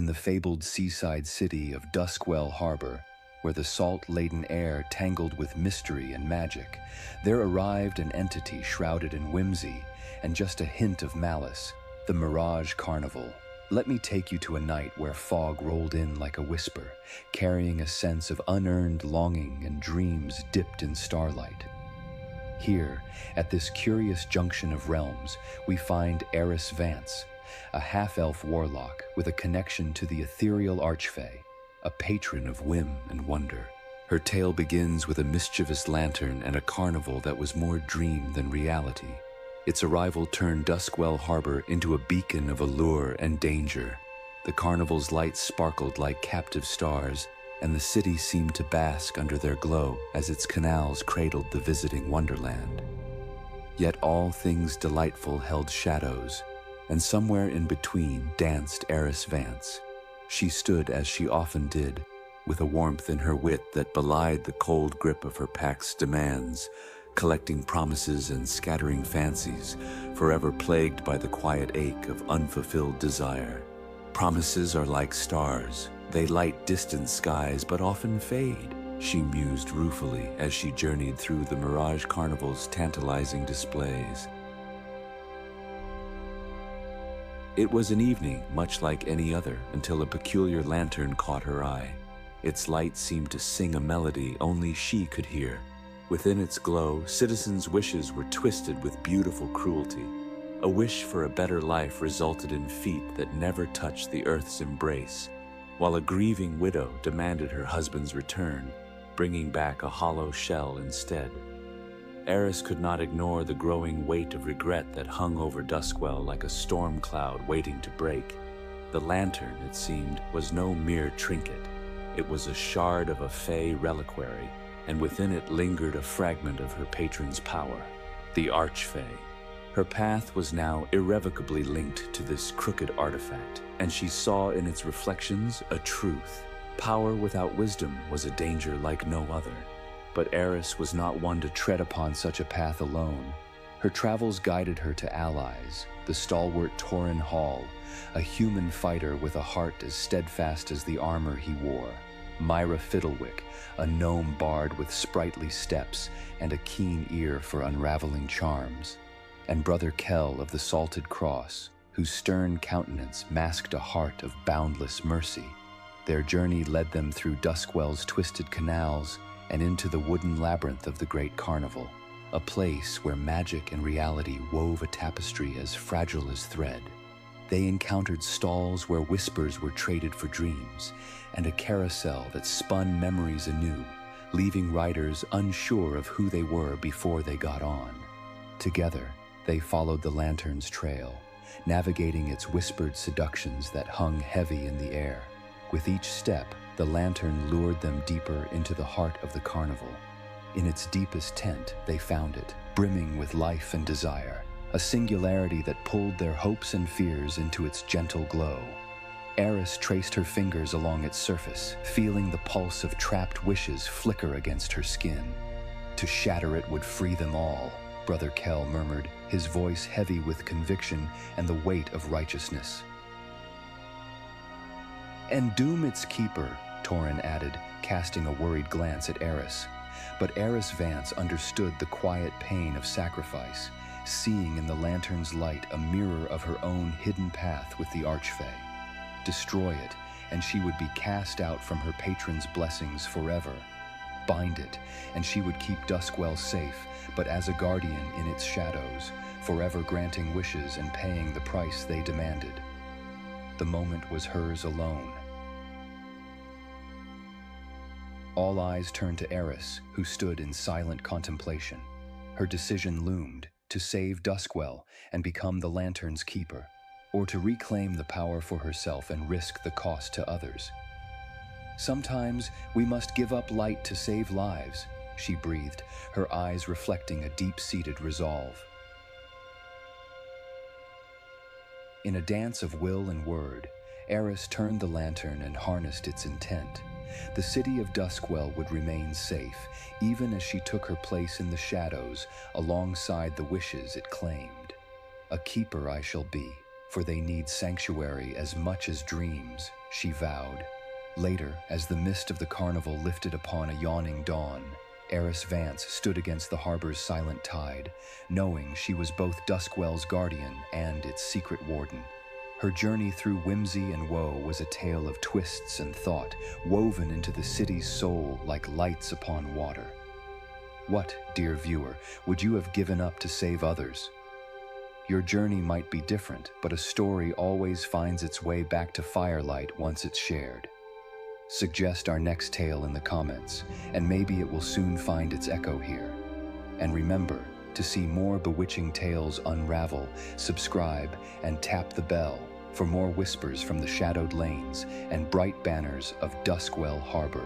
in the fabled seaside city of Duskwell Harbor, where the salt-laden air tangled with mystery and magic, there arrived an entity shrouded in whimsy and just a hint of malice, the Mirage Carnival. Let me take you to a night where fog rolled in like a whisper, carrying a sense of unearned longing and dreams dipped in starlight. Here, at this curious junction of realms, we find Eris Vance, a half-elf warlock with a connection to the ethereal Archfey, a patron of whim and wonder. Her tale begins with a mischievous lantern and a carnival that was more dream than reality. Its arrival turned Duskwell Harbor into a beacon of allure and danger. The carnival's lights sparkled like captive stars, and the city seemed to bask under their glow as its canals cradled the visiting wonderland. Yet all things delightful held shadows, and somewhere in between danced Eris Vance. She stood as she often did, with a warmth in her wit that belied the cold grip of her pack's demands, collecting promises and scattering fancies, forever plagued by the quiet ache of unfulfilled desire. Promises are like stars. They light distant skies but often fade, she mused ruefully as she journeyed through the Mirage Carnival's tantalizing displays. It was an evening much like any other until a peculiar lantern caught her eye. Its light seemed to sing a melody only she could hear. Within its glow, citizens' wishes were twisted with beautiful cruelty. A wish for a better life resulted in feet that never touched the earth's embrace, while a grieving widow demanded her husband's return, bringing back a hollow shell instead. Eris could not ignore the growing weight of regret that hung over Duskwell like a storm cloud waiting to break. The lantern, it seemed, was no mere trinket. It was a shard of a fey reliquary, and within it lingered a fragment of her patron's power, the Archfey. Her path was now irrevocably linked to this crooked artifact, and she saw in its reflections a truth. Power without wisdom was a danger like no other. But Eris was not one to tread upon such a path alone. Her travels guided her to allies, the stalwart Torin Hall, a human fighter with a heart as steadfast as the armor he wore, Myra Fiddlewick, a gnome bard with sprightly steps and a keen ear for unraveling charms, and Brother Kell of the Salted Cross, whose stern countenance masked a heart of boundless mercy. Their journey led them through Duskwell's twisted canals and into the wooden labyrinth of the great carnival, a place where magic and reality wove a tapestry as fragile as thread. They encountered stalls where whispers were traded for dreams, and a carousel that spun memories anew, leaving riders unsure of who they were before they got on. Together, they followed the lantern's trail, navigating its whispered seductions that hung heavy in the air. With each step, the lantern lured them deeper into the heart of the carnival. In its deepest tent, they found it, brimming with life and desire, a singularity that pulled their hopes and fears into its gentle glow. Eris traced her fingers along its surface, feeling the pulse of trapped wishes flicker against her skin. To shatter it would free them all, Brother Kell murmured, his voice heavy with conviction and the weight of righteousness. And doom its keeper, Torin added, casting a worried glance at Eris. But Eris Vance understood the quiet pain of sacrifice, seeing in the lantern's light a mirror of her own hidden path with the Archfey. Destroy it, and she would be cast out from her patron's blessings forever. Bind it, and she would keep Duskwell safe, but as a guardian in its shadows, forever granting wishes and paying the price they demanded. The moment was hers alone. All eyes turned to Eris, who stood in silent contemplation. Her decision loomed, to save Duskwell and become the lantern's keeper, or to reclaim the power for herself and risk the cost to others. Sometimes we must give up light to save lives, she breathed, her eyes reflecting a deep-seated resolve. In a dance of will and word, Eris turned the lantern and harnessed its intent. The city of Duskwell would remain safe, even as she took her place in the shadows alongside the wishes it claimed. A keeper I shall be, for they need sanctuary as much as dreams, she vowed. Later, as the mist of the carnival lifted upon a yawning dawn, Eris Vance stood against the harbor's silent tide, knowing she was both Duskwell's guardian and its secret warden. Her journey through whimsy and woe was a tale of twists and thought, woven into the city's soul like lights upon water. What, dear viewer, would you have given up to save others? Your journey might be different, but a story always finds its way back to firelight once it's shared. Suggest our next tale in the comments, and maybe it will soon find its echo here. And remember, to see more bewitching tales unravel, subscribe and tap the bell for more whispers from the shadowed lanes and bright banners of Duskwell Harbor.